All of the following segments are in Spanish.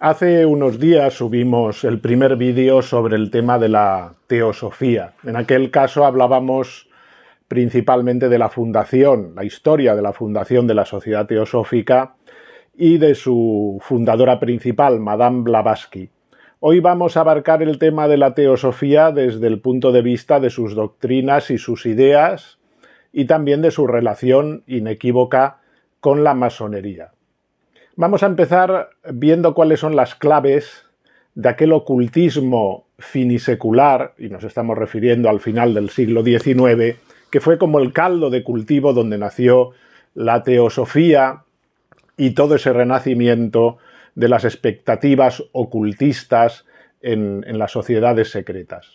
Hace unos días subimos el primer vídeo sobre el tema de la teosofía. En aquel caso hablábamos principalmente de la fundación, la historia de la fundación de la Sociedad Teosófica y de su fundadora principal, Madame Blavatsky. Hoy vamos a abarcar el tema de la teosofía desde el punto de vista de sus doctrinas y sus ideas y también de su relación inequívoca con la masonería. Vamos a empezar viendo cuáles son las claves de aquel ocultismo finisecular, y nos estamos refiriendo al final del siglo XIX, que fue como el caldo de cultivo donde nació la teosofía y todo ese renacimiento de las expectativas ocultistas en las sociedades secretas.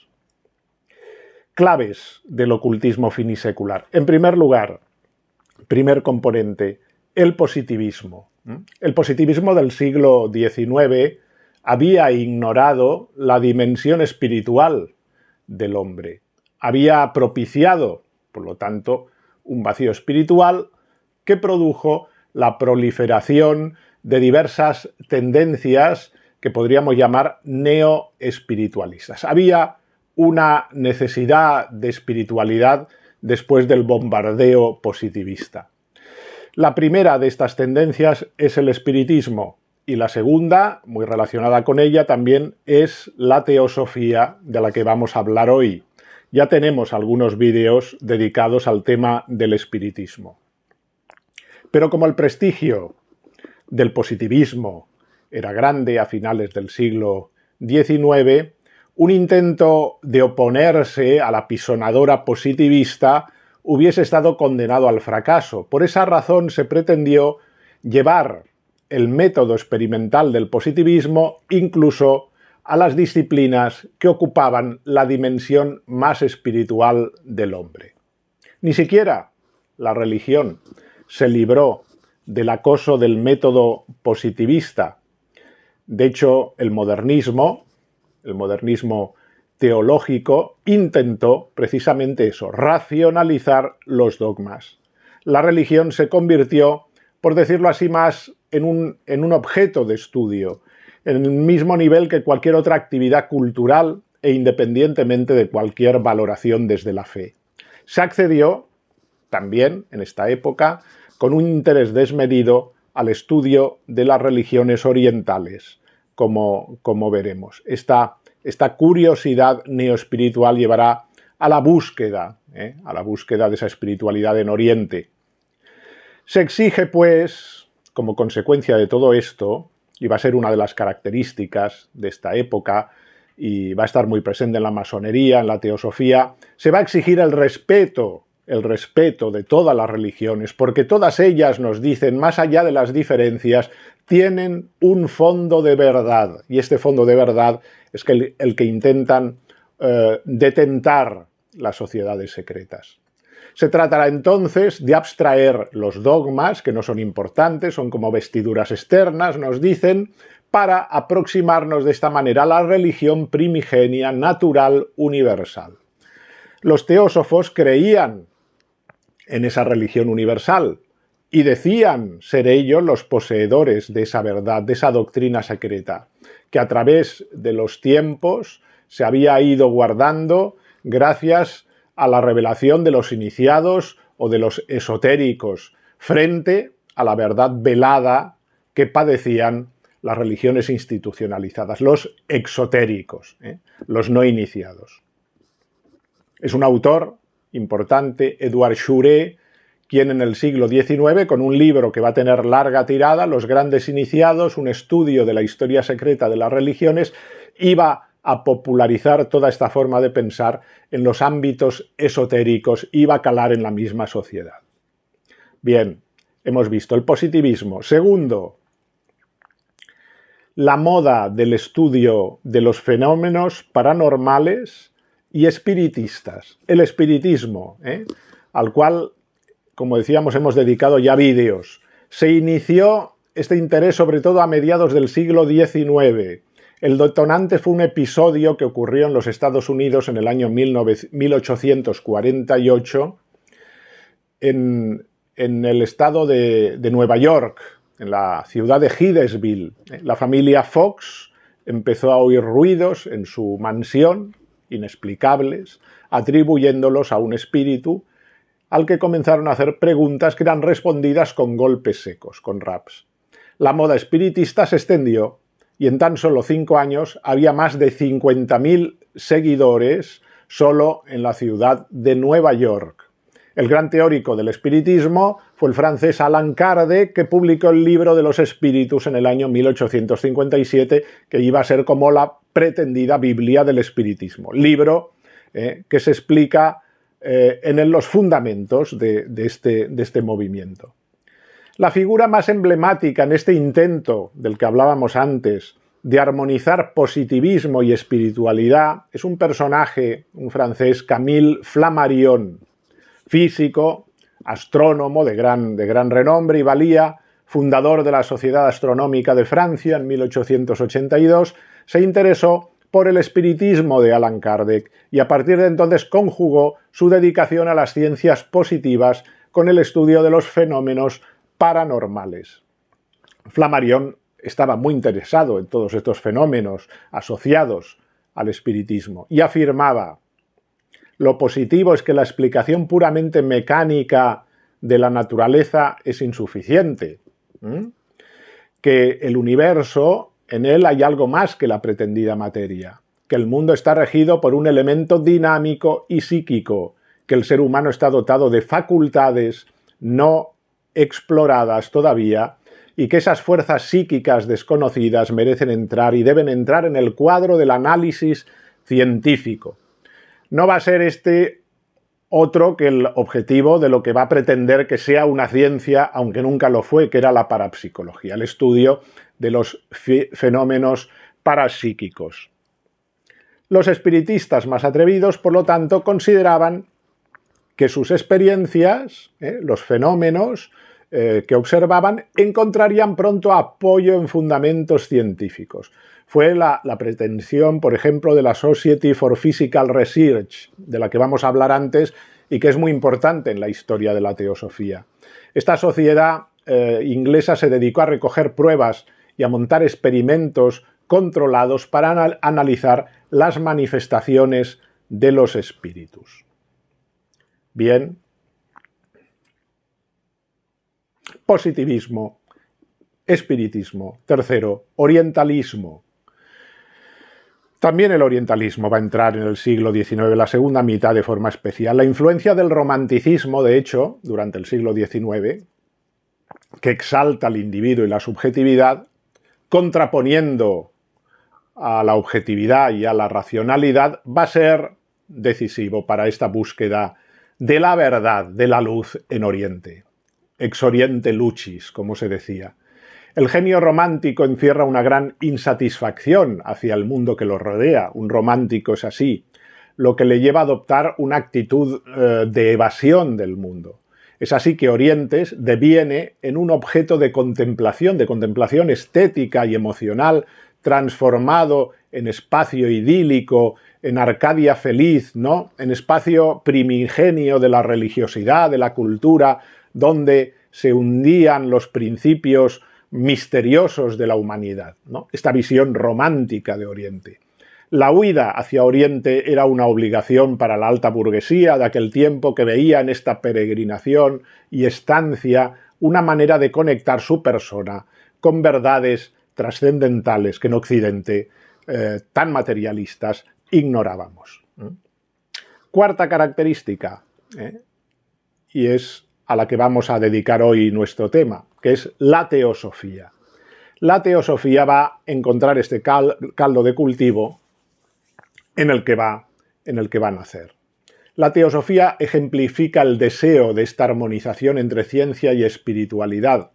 Claves del ocultismo finisecular. En primer lugar, primer componente, el positivismo. El positivismo del siglo XIX había ignorado la dimensión espiritual del hombre. Había propiciado, por lo tanto, un vacío espiritual que produjo la proliferación de diversas tendencias que podríamos llamar neoespiritualistas. Había una necesidad de espiritualidad después del bombardeo positivista. La primera de estas tendencias es el espiritismo y la segunda, muy relacionada con ella, también es la teosofía de la que vamos a hablar hoy. Ya tenemos algunos vídeos dedicados al tema del espiritismo. Pero como el prestigio del positivismo era grande a finales del siglo XIX, un intento de oponerse a la pisonadora positivista hubiese estado condenado al fracaso. Por esa razón se pretendió llevar el método experimental del positivismo incluso a las disciplinas que ocupaban la dimensión más espiritual del hombre. Ni siquiera la religión se libró del acoso del método positivista. De hecho, el modernismo teológico intentó precisamente eso, racionalizar los dogmas. La religión se convirtió, por decirlo así, más en un objeto de estudio, en el mismo nivel que cualquier otra actividad cultural e independientemente de cualquier valoración desde la fe. Se accedió también, en esta época, con un interés desmedido al estudio de las religiones orientales, como veremos. Esta curiosidad neoespiritual llevará a la búsqueda de esa espiritualidad en Oriente. Se exige, pues, como consecuencia de todo esto, y va a ser una de las características de esta época, y va a estar muy presente en la masonería, en la teosofía, se va a exigir el respeto de todas las religiones, porque todas ellas nos dicen, más allá de las diferencias, tienen un fondo de verdad, y este fondo de verdad es que el que intentan detentar las sociedades secretas. Se tratará entonces de abstraer los dogmas, que no son importantes, son como vestiduras externas, nos dicen, para aproximarnos de esta manera a la religión primigenia, natural, universal. Los teósofos creían en esa religión universal y decían ser ellos los poseedores de esa verdad, de esa doctrina secreta, que a través de los tiempos se había ido guardando gracias a la revelación de los iniciados o de los esotéricos frente a la verdad velada que padecían las religiones institucionalizadas, los exotéricos, los no iniciados. Es un autor importante, Edward Schuré, quien en el siglo XIX, con un libro que va a tener larga tirada, Los grandes iniciados, un estudio de la historia secreta de las religiones, iba a popularizar toda esta forma de pensar en los ámbitos esotéricos, iba a calar en la misma sociedad. Bien, hemos visto el positivismo. Segundo, la moda del estudio de los fenómenos paranormales y espiritistas. El espiritismo, al cual, como decíamos, hemos dedicado ya vídeos. Se inició este interés sobre todo a mediados del siglo XIX. El detonante fue un episodio que ocurrió en los Estados Unidos en el año 1848 en el estado de Nueva York, en la ciudad de Hydesville. La familia Fox empezó a oír ruidos en su mansión, inexplicables, atribuyéndolos a un espíritu, al que comenzaron a hacer preguntas que eran respondidas con golpes secos, con raps. La moda espiritista se extendió y en tan solo 5 años había más de 50.000 seguidores solo en la ciudad de Nueva York. El gran teórico del espiritismo fue el francés Allan Kardec, que publicó el libro de los espíritus en el año 1857, que iba a ser como la pretendida Biblia del espiritismo. Libro que se explica en los fundamentos de este movimiento. La figura más emblemática en este intento del que hablábamos antes de armonizar positivismo y espiritualidad es un personaje, un francés, Camille Flammarion, físico, astrónomo de gran renombre y valía, fundador de la Sociedad Astronómica de Francia en 1882, se interesó por el espiritismo de Allan Kardec y a partir de entonces conjugó su dedicación a las ciencias positivas con el estudio de los fenómenos paranormales. Flammarion estaba muy interesado en todos estos fenómenos asociados al espiritismo y afirmaba: lo positivo es que la explicación puramente mecánica de la naturaleza es insuficiente, que el universo, en él hay algo más que la pretendida materia, que el mundo está regido por un elemento dinámico y psíquico, que el ser humano está dotado de facultades no exploradas todavía y que esas fuerzas psíquicas desconocidas merecen entrar y deben entrar en el cuadro del análisis científico. No va a ser este otro que el objetivo de lo que va a pretender que sea una ciencia, aunque nunca lo fue, que era la parapsicología, el estudio de los fenómenos parapsíquicos. Los espiritistas más atrevidos, por lo tanto, consideraban que sus experiencias, los fenómenos que observaban, encontrarían pronto apoyo en fundamentos científicos. Fue la pretensión, por ejemplo, de la Society for Physical Research, de la que vamos a hablar antes y que es muy importante en la historia de la teosofía. Esta sociedad inglesa se dedicó a recoger pruebas y a montar experimentos controlados para analizar las manifestaciones de los espíritus. Bien. Positivismo, espiritismo. Tercero, orientalismo. También el orientalismo va a entrar en el siglo XIX, la segunda mitad, de forma especial. La influencia del romanticismo, de hecho, durante el siglo XIX, que exalta al individuo y la subjetividad, contraponiendo a la objetividad y a la racionalidad, va a ser decisivo para esta búsqueda de la verdad, de la luz en Oriente. Ex oriente lucis, como se decía. El genio romántico encierra una gran insatisfacción hacia el mundo que lo rodea. Un romántico es así, lo que le lleva a adoptar una actitud de evasión del mundo. Es así que Orientes deviene en un objeto de contemplación estética y emocional, transformado en espacio idílico, en Arcadia feliz, ¿no? En espacio primigenio de la religiosidad, de la cultura, donde se hundían los principios misteriosos de la humanidad, ¿no? Esta visión romántica de Oriente. La huida hacia Oriente era una obligación para la alta burguesía de aquel tiempo, que veía en esta peregrinación y estancia una manera de conectar su persona con verdades trascendentales que en Occidente, tan materialistas, ignorábamos. Cuarta característica, y es a la que vamos a dedicar hoy nuestro tema, que es la teosofía. La teosofía va a encontrar este caldo de cultivo en el que va a nacer. La teosofía ejemplifica el deseo de esta armonización entre ciencia y espiritualidad.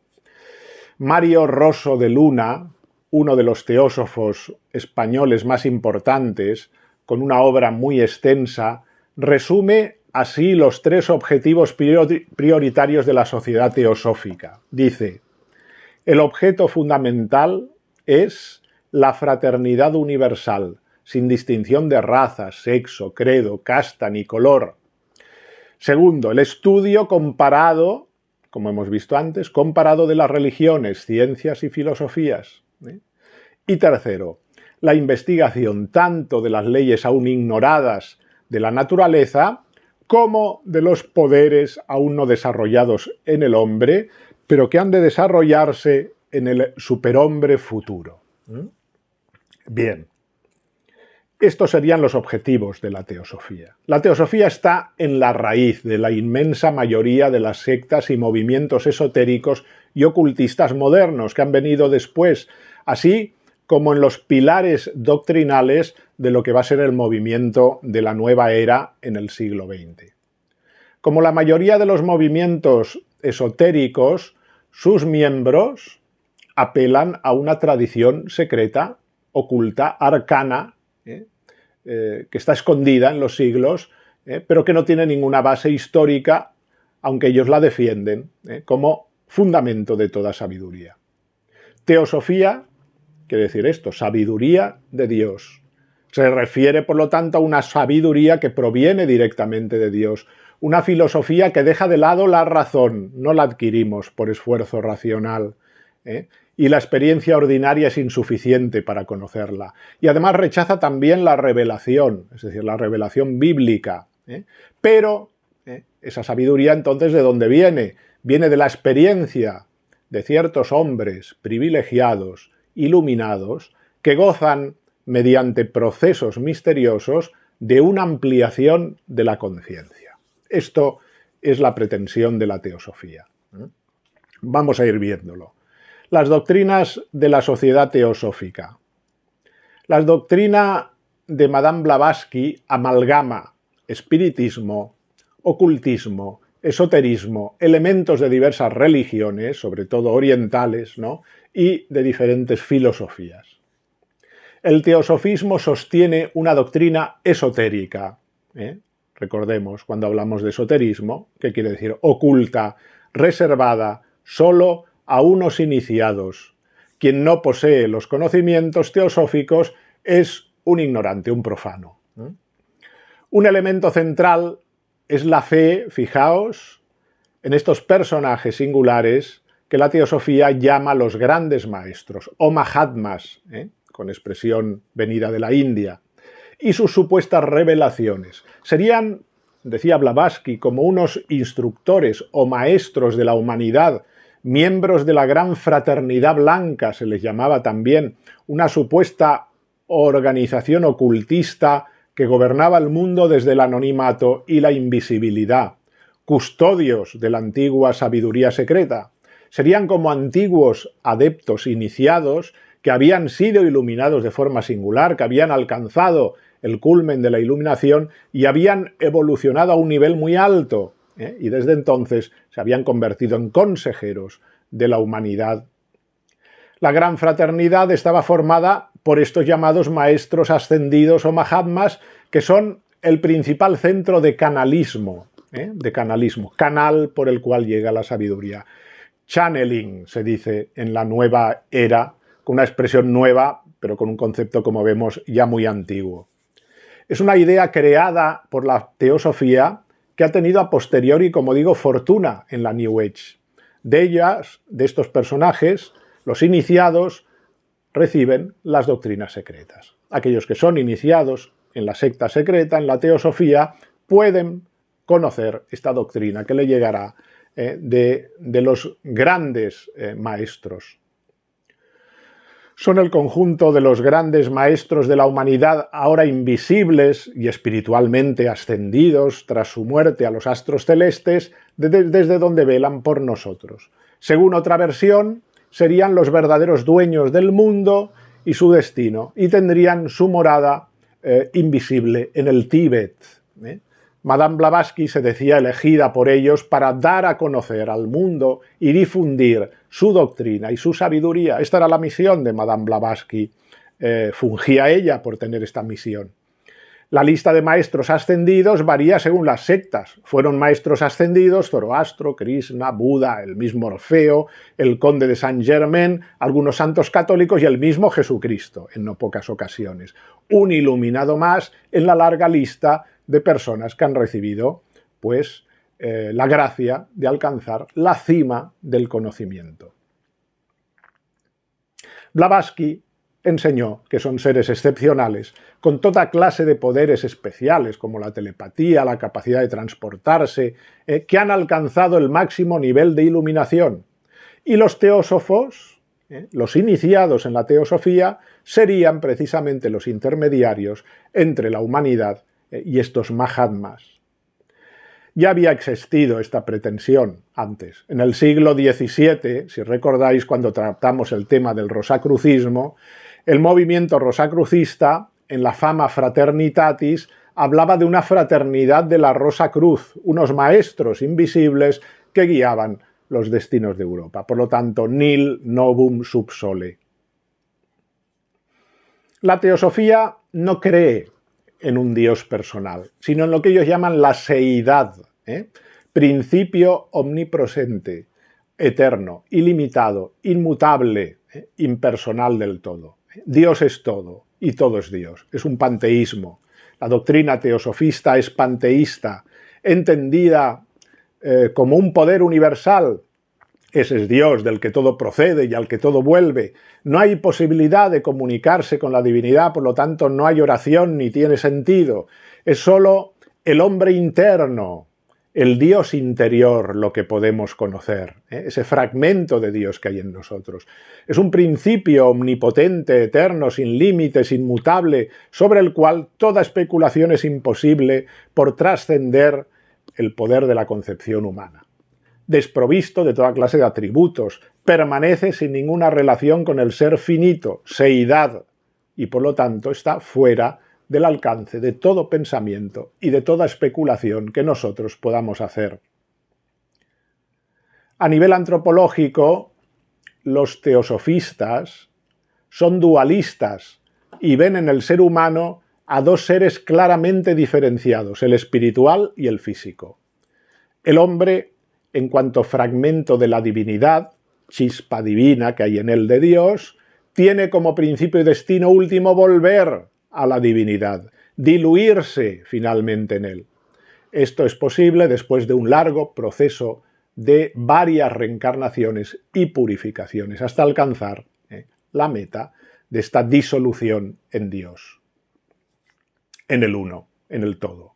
Mario Rosso de Luna, uno de los teósofos españoles más importantes, con una obra muy extensa, resume así los 3 objetivos prioritarios de la sociedad teosófica. Dice: el objeto fundamental es la fraternidad universal, sin distinción de raza, sexo, credo, casta ni color. Segundo, el estudio comparado como hemos visto antes, comparado de las religiones, ciencias y filosofías. Y tercero, la investigación tanto de las leyes aún ignoradas de la naturaleza como de los poderes aún no desarrollados en el hombre, pero que han de desarrollarse en el superhombre futuro. Bien, estos serían los objetivos de la teosofía. La teosofía está en la raíz de la inmensa mayoría de las sectas y movimientos esotéricos y ocultistas modernos que han venido después, así como en los pilares doctrinales de lo que va a ser el movimiento de la nueva era en el siglo XX. Como la mayoría de los movimientos esotéricos, sus miembros apelan a una tradición secreta, oculta, arcana, que está escondida en los siglos, pero que no tiene ninguna base histórica, aunque ellos la defienden como fundamento de toda sabiduría. Teosofía quiere decir esto, sabiduría de Dios. Se refiere, por lo tanto, a una sabiduría que proviene directamente de Dios, una filosofía que deja de lado la razón, no la adquirimos por esfuerzo racional, y la experiencia ordinaria es insuficiente para conocerla. Y además rechaza también la revelación, es decir, la revelación bíblica. Pero esa sabiduría entonces, ¿de dónde viene? Viene de la experiencia de ciertos hombres privilegiados, iluminados, que gozan, mediante procesos misteriosos, de una ampliación de la conciencia. Esto es la pretensión de la teosofía. Vamos a ir viéndolo. Las doctrinas de la sociedad teosófica. La doctrina de Madame Blavatsky amalgama espiritismo, ocultismo, esoterismo, elementos de diversas religiones, sobre todo orientales, ¿no?, y de diferentes filosofías. El teosofismo sostiene una doctrina esotérica. Recordemos, cuando hablamos de esoterismo, ¿qué quiere decir? Oculta, reservada, solo a unos iniciados. Quien no posee los conocimientos teosóficos es un ignorante, un profano. Un elemento central es la fe, fijaos, en estos personajes singulares que la teosofía llama los grandes maestros, o mahatmas, con expresión venida de la India, y sus supuestas revelaciones. Serían, decía Blavatsky, como unos instructores o maestros de la humanidad, miembros de la gran fraternidad blanca, se les llamaba también, una supuesta organización ocultista que gobernaba el mundo desde el anonimato y la invisibilidad, custodios de la antigua sabiduría secreta. Serían como antiguos adeptos iniciados que habían sido iluminados de forma singular, que habían alcanzado el culmen de la iluminación y habían evolucionado a un nivel muy alto, y desde entonces se habían convertido en consejeros de la humanidad. La gran fraternidad estaba formada por estos llamados maestros ascendidos o mahatmas, que son el principal centro de canalismo, canal por el cual llega la sabiduría. Channeling, se dice en la nueva era, con una expresión nueva, pero con un concepto, como vemos, ya muy antiguo. Es una idea creada por la teosofía que ha tenido a posteriori, como digo, fortuna en la New Age. De estos personajes, los iniciados reciben las doctrinas secretas. Aquellos que son iniciados en la secta secreta, en la teosofía, pueden conocer esta doctrina que le llegará de los grandes maestros. Son el conjunto de los grandes maestros de la humanidad, ahora invisibles y espiritualmente ascendidos tras su muerte a los astros celestes, desde donde velan por nosotros. Según otra versión, serían los verdaderos dueños del mundo y su destino, y tendrían su morada invisible en el Tíbet. Madame Blavatsky se decía elegida por ellos para dar a conocer al mundo y difundir su doctrina y su sabiduría. Esta era la misión de Madame Blavatsky. Fungía ella por tener esta misión. La lista de maestros ascendidos varía según las sectas. Fueron maestros ascendidos Zoroastro, Krishna, Buda, el mismo Orfeo, el conde de Saint-Germain, algunos santos católicos y el mismo Jesucristo, en no pocas ocasiones. Un iluminado más en la larga lista de personas que han recibido, pues, la gracia de alcanzar la cima del conocimiento. Blavatsky enseñó que son seres excepcionales, con toda clase de poderes especiales, como la telepatía, la capacidad de transportarse, que han alcanzado el máximo nivel de iluminación. Y los teósofos, los iniciados en la teosofía, serían precisamente los intermediarios entre la humanidad y estos mahatmas. Ya había existido esta pretensión antes. En el siglo XVII, si recordáis, cuando tratamos el tema del rosacrucismo, el movimiento rosacrucista, en la Fama Fraternitatis, hablaba de una fraternidad de la Rosa Cruz, unos maestros invisibles que guiaban los destinos de Europa. Por lo tanto, nil novum sub sole. La teosofía no cree en un Dios personal, sino en lo que ellos llaman la seidad, principio omnipresente, eterno, ilimitado, inmutable, impersonal del todo. Dios es todo y todo es Dios. Es un panteísmo. La doctrina teosofista es panteísta, entendida como un poder universal. Ese es Dios, del que todo procede y al que todo vuelve. No hay posibilidad de comunicarse con la divinidad, por lo tanto no hay oración ni tiene sentido. Es solo el hombre interno, el Dios interior, lo que podemos conocer, ese fragmento de Dios que hay en nosotros. Es un principio omnipotente, eterno, sin límites, inmutable, sobre el cual toda especulación es imposible por trascender el poder de la concepción humana. Desprovisto de toda clase de atributos, permanece sin ninguna relación con el ser finito, seidad, y por lo tanto está fuera del alcance de todo pensamiento y de toda especulación que nosotros podamos hacer. A nivel antropológico, los teosofistas son dualistas y ven en el ser humano a dos seres claramente diferenciados, el espiritual y el físico. El hombre, en cuanto fragmento de la divinidad, chispa divina que hay en él de Dios, tiene como principio y destino último volver a la divinidad, diluirse finalmente en él. Esto es posible después de un largo proceso de varias reencarnaciones y purificaciones, hasta alcanzar la meta de esta disolución en Dios, en el uno, en el todo.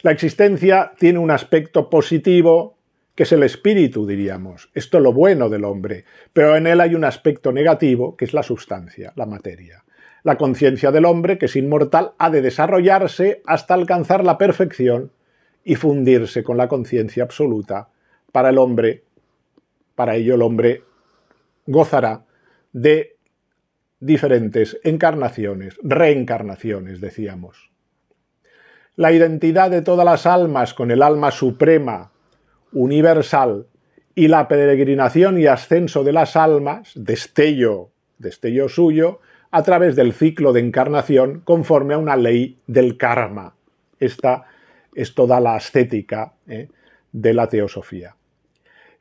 La existencia tiene un aspecto positivo, que es el espíritu, diríamos. Esto es lo bueno del hombre, pero en él hay un aspecto negativo, que es la sustancia, la materia. La conciencia del hombre, que es inmortal, ha de desarrollarse hasta alcanzar la perfección y fundirse con la conciencia absoluta. Para el hombre, para ello el hombre gozará de diferentes encarnaciones, reencarnaciones, decíamos. La identidad de todas las almas con el alma suprema, universal, y la peregrinación y ascenso de las almas, destello suyo, a través del ciclo de encarnación conforme a una ley del karma. Esta es toda la ascética de la teosofía.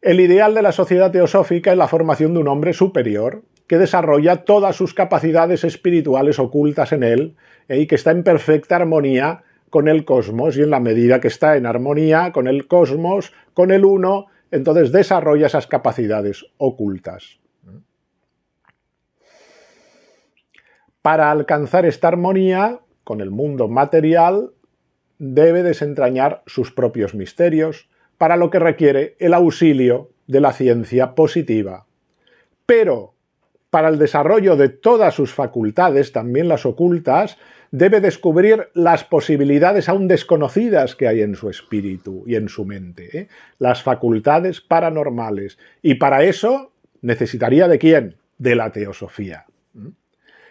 El ideal de la sociedad teosófica es la formación de un hombre superior que desarrolla todas sus capacidades espirituales ocultas en él y que está en perfecta armonía con el cosmos, y en la medida que está en armonía con el cosmos, con el uno, entonces desarrolla esas capacidades ocultas. Para alcanzar esta armonía con el mundo material, debe desentrañar sus propios misterios, para lo que requiere el auxilio de la ciencia positiva. Pero, para el desarrollo de todas sus facultades, también las ocultas, debe descubrir las posibilidades aún desconocidas que hay en su espíritu y en su mente, las facultades paranormales. Y para eso necesitaría ¿de quién? De la teosofía.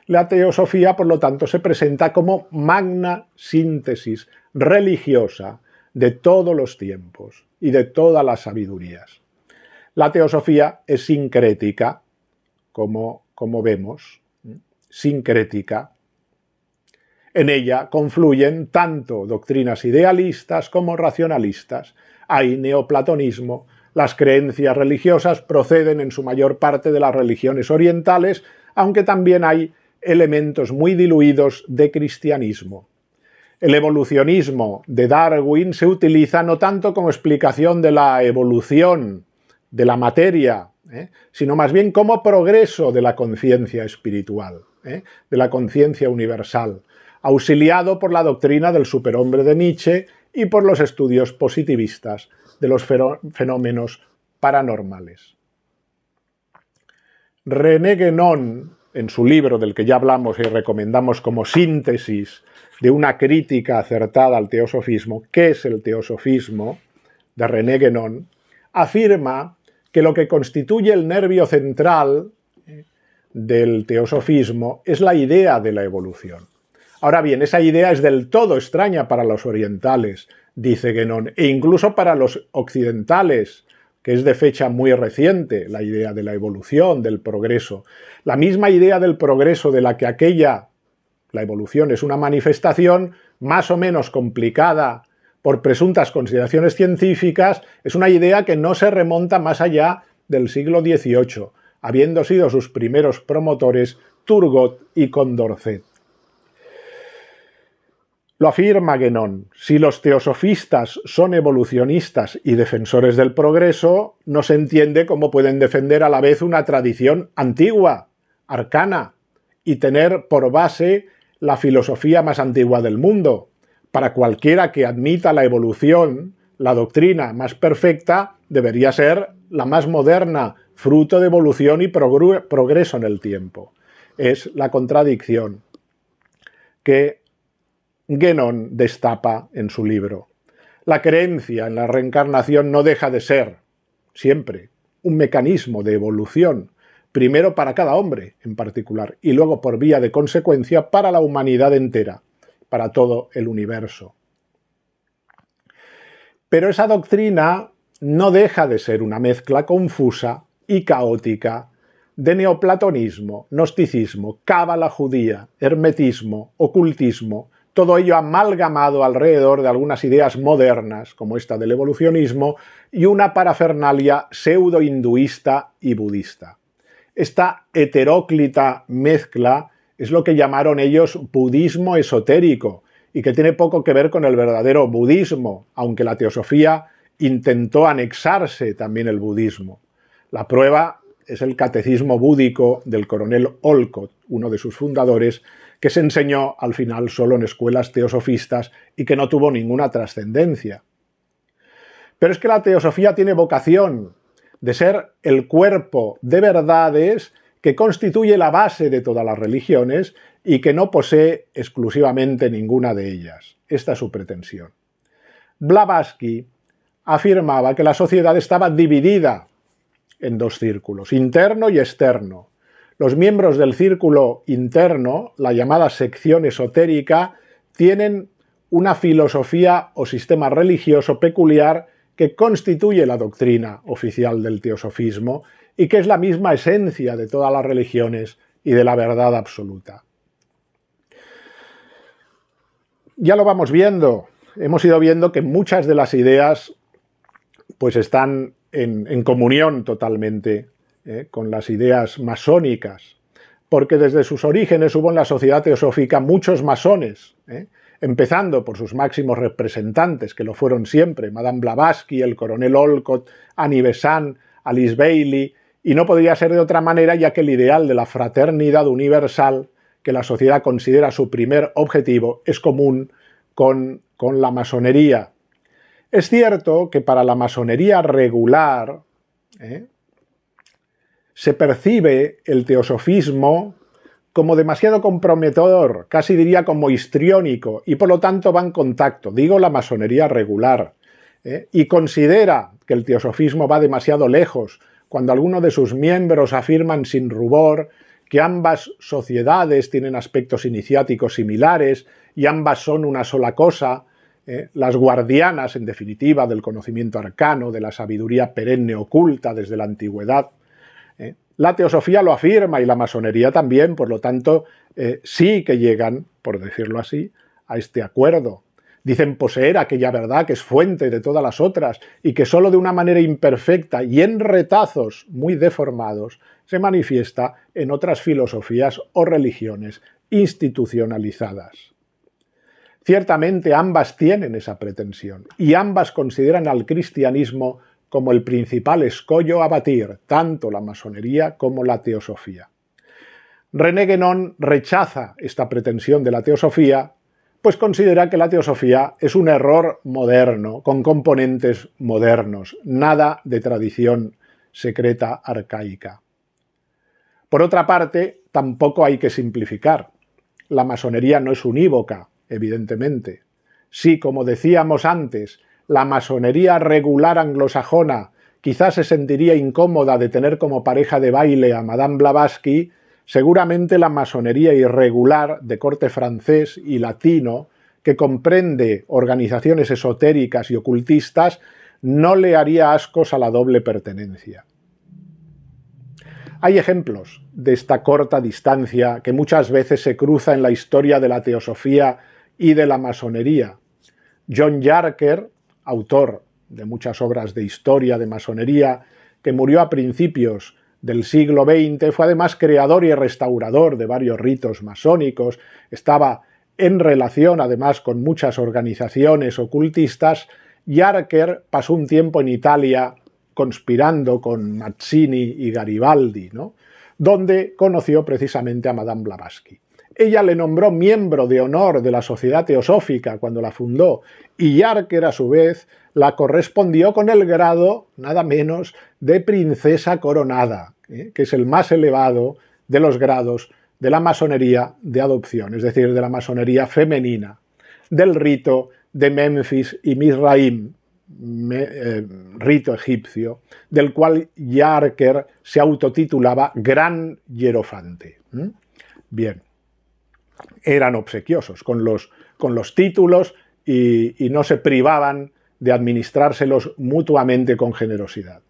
La teosofía, por lo tanto, se presenta como magna síntesis religiosa de todos los tiempos y de todas las sabidurías. La teosofía es sincrética, como vemos, sincrética. En ella confluyen tanto doctrinas idealistas como racionalistas. Hay neoplatonismo. Las creencias religiosas proceden en su mayor parte de las religiones orientales, aunque también hay elementos muy diluidos de cristianismo. El evolucionismo de Darwin se utiliza no tanto como explicación de la evolución de la materia, sino más bien como progreso de la conciencia espiritual, de la conciencia universal, auxiliado por la doctrina del superhombre de Nietzsche y por los estudios positivistas de los fenómenos paranormales. René Guénon, en su libro del que ya hablamos y recomendamos como síntesis de una crítica acertada al teosofismo, ¿qué es el teosofismo?, de René Guénon, afirma que lo que constituye el nervio central del teosofismo es la idea de la evolución. Ahora bien, esa idea es del todo extraña para los orientales, dice Guénon, e incluso para los occidentales, que es de fecha muy reciente, la idea de la evolución, del progreso. La misma idea del progreso de la que la evolución es una manifestación más o menos complicada por presuntas consideraciones científicas, es una idea que no se remonta más allá del siglo XVIII, habiendo sido sus primeros promotores Turgot y Condorcet. Lo afirma Guénon: si los teosofistas son evolucionistas y defensores del progreso, no se entiende cómo pueden defender a la vez una tradición antigua, arcana, y tener por base la filosofía más antigua del mundo. Para cualquiera que admita la evolución, la doctrina más perfecta debería ser la más moderna, fruto de evolución y progreso en el tiempo. Es la contradicción que Guénon destapa en su libro. La creencia en la reencarnación no deja de ser, siempre, un mecanismo de evolución, primero para cada hombre en particular, y luego por vía de consecuencia para la humanidad entera, para todo el universo. Pero esa doctrina no deja de ser una mezcla confusa y caótica de neoplatonismo, gnosticismo, cábala judía, hermetismo, ocultismo, todo ello amalgamado alrededor de algunas ideas modernas, como esta del evolucionismo, y una parafernalia pseudo-hinduista y budista. Esta heteróclita mezcla es lo que llamaron ellos budismo esotérico, y que tiene poco que ver con el verdadero budismo, aunque la teosofía intentó anexarse también el budismo. La prueba es el catecismo búdico del coronel Olcott, uno de sus fundadores, que se enseñó al final solo en escuelas teosofistas y que no tuvo ninguna trascendencia. Pero es que la teosofía tiene vocación de ser el cuerpo de verdades que constituye la base de todas las religiones y que no posee exclusivamente ninguna de ellas. Esta es su pretensión. Blavatsky afirmaba que la sociedad estaba dividida en dos círculos, interno y externo. Los miembros del círculo interno, la llamada sección esotérica, tienen una filosofía o sistema religioso peculiar que constituye la doctrina oficial del teosofismo y que es la misma esencia de todas las religiones y de la verdad absoluta. Ya lo vamos viendo, hemos ido viendo que muchas de las ideas pues están en comunión totalmente con las ideas masónicas, porque desde sus orígenes hubo en la sociedad teosófica muchos masones, empezando por sus máximos representantes, que lo fueron siempre, Madame Blavatsky, el coronel Olcott, Annie Besant, Alice Bailey, y no podría ser de otra manera ya que el ideal de la fraternidad universal, que la sociedad considera su primer objetivo, es común con la masonería. Es cierto que para la masonería regular se percibe el teosofismo como demasiado comprometedor, casi diría como histriónico, y por lo tanto va en contacto, digo la masonería regular, y considera que el teosofismo va demasiado lejos, cuando algunos de sus miembros afirman sin rubor que ambas sociedades tienen aspectos iniciáticos similares y ambas son una sola cosa, las guardianas, en definitiva, del conocimiento arcano, de la sabiduría perenne oculta desde la antigüedad. La teosofía lo afirma y la masonería también, por lo tanto, sí que llegan, por decirlo así, a este acuerdo. Dicen poseer aquella verdad que es fuente de todas las otras y que solo de una manera imperfecta y en retazos muy deformados se manifiesta en otras filosofías o religiones institucionalizadas. Ciertamente ambas tienen esa pretensión y ambas consideran al cristianismo como el principal escollo a batir, tanto la masonería como la teosofía. René Guénon rechaza esta pretensión de la teosofía, pues considera que la teosofía es un error moderno, con componentes modernos, nada de tradición secreta arcaica. Por otra parte, tampoco hay que simplificar. La masonería no es unívoca, evidentemente. Si, como decíamos antes, la masonería regular anglosajona quizás se sentiría incómoda de tener como pareja de baile a Madame Blavatsky, seguramente la masonería irregular de corte francés y latino, que comprende organizaciones esotéricas y ocultistas, no le haría ascos a la doble pertenencia. Hay ejemplos de esta corta distancia que muchas veces se cruza en la historia de la teosofía y de la masonería. John Yarker, autor de muchas obras de historia de masonería, que murió a principios del siglo XX, fue además creador y restaurador de varios ritos masónicos, estaba en relación además con muchas organizaciones ocultistas. Yarker pasó un tiempo en Italia conspirando con Mazzini y Garibaldi, ¿no?, donde conoció precisamente a Madame Blavatsky. Ella le nombró miembro de honor de la Sociedad Teosófica cuando la fundó, y Yarker, a su vez, la correspondió con el grado, nada menos, de princesa coronada, que es el más elevado de los grados de la masonería de adopción, es decir, de la masonería femenina, del rito de Memphis y Mizraim, rito egipcio, del cual Yarker se autotitulaba Gran Hierofante. Bien, eran obsequiosos con los títulos y no se privaban de administrárselos mutuamente con generosidad.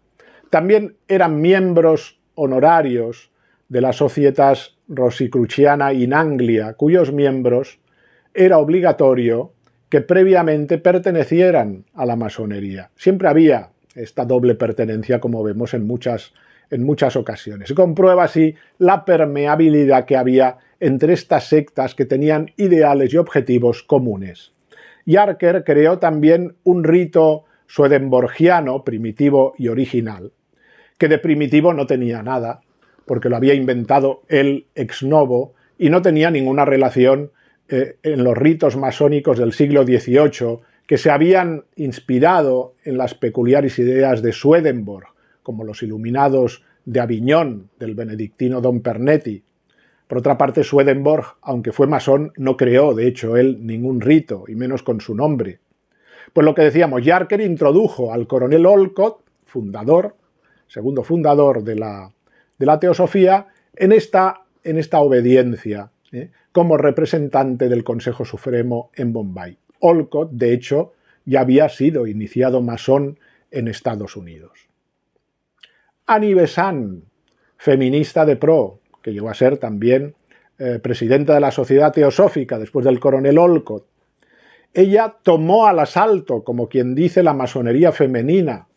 También eran miembros honorarios de la Societas Rosicruciana in Anglia, cuyos miembros era obligatorio que previamente pertenecieran a la masonería. Siempre había esta doble pertenencia, como vemos en muchas ocasiones. Se comprueba así la permeabilidad que había entre estas sectas que tenían ideales y objetivos comunes. Yarker creó también un rito swedenborgiano, primitivo y original, que de primitivo no tenía nada, porque lo había inventado él ex novo y no tenía ninguna relación en los ritos masónicos del siglo XVIII, que se habían inspirado en las peculiares ideas de Swedenborg, como los iluminados de Aviñón, del benedictino Don Pernetti. Por otra parte, Swedenborg, aunque fue masón, no creó, de hecho, él ningún rito, y menos con su nombre. Pues lo que decíamos, Yarker introdujo al coronel Olcott, segundo fundador de la teosofía, en esta obediencia, como representante del Consejo Supremo en Bombay. Olcott, de hecho, ya había sido iniciado masón en Estados Unidos. Annie Besant, feminista de pro, que llegó a ser también presidenta de la Sociedad Teosófica después del coronel Olcott, ella tomó al asalto, como quien dice, la masonería femenina.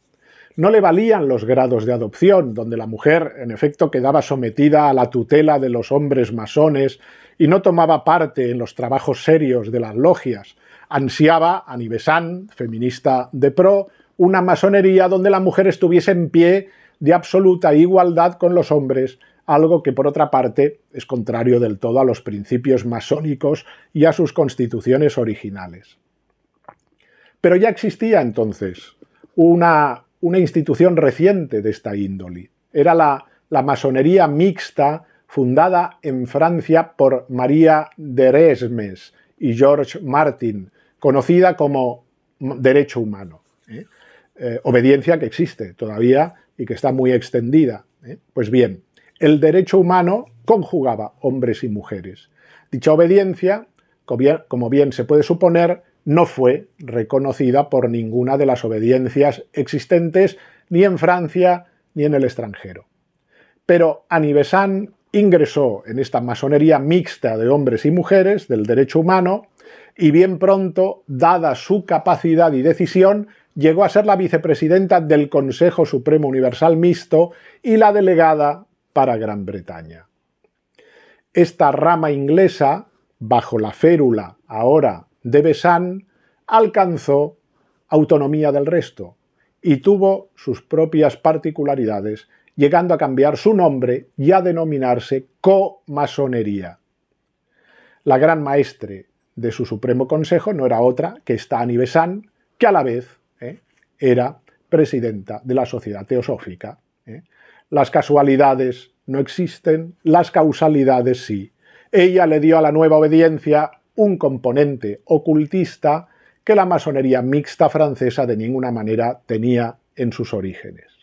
No le valían los grados de adopción, donde la mujer, en efecto, quedaba sometida a la tutela de los hombres masones y no tomaba parte en los trabajos serios de las logias. Ansiaba, Annie Besant, feminista de pro, una masonería donde la mujer estuviese en pie de absoluta igualdad con los hombres, algo que, por otra parte, es contrario del todo a los principios masónicos y a sus constituciones originales. Pero ya existía entonces una institución reciente de esta índole. Era la masonería mixta fundada en Francia por María d'Eresmes y Georges Martin, conocida como derecho humano. Obediencia que existe todavía y que está muy extendida. Pues bien, el derecho humano conjugaba hombres y mujeres. Dicha obediencia, como bien se puede suponer, no fue reconocida por ninguna de las obediencias existentes ni en Francia ni en el extranjero. Pero Annie Besant ingresó en esta masonería mixta de hombres y mujeres del derecho humano y bien pronto, dada su capacidad y decisión, llegó a ser la vicepresidenta del Consejo Supremo Universal Mixto y la delegada para Gran Bretaña. Esta rama inglesa, bajo la férula ahora de Besán alcanzó autonomía del resto y tuvo sus propias particularidades, llegando a cambiar su nombre y a denominarse comasonería. La gran maestre de su Supremo Consejo no era otra que Stani Besán, que a la vez era presidenta de la Sociedad Teosófica. Las casualidades no existen, las causalidades sí. Ella le dio a la nueva obediencia un componente ocultista que la masonería mixta francesa de ninguna manera tenía en sus orígenes.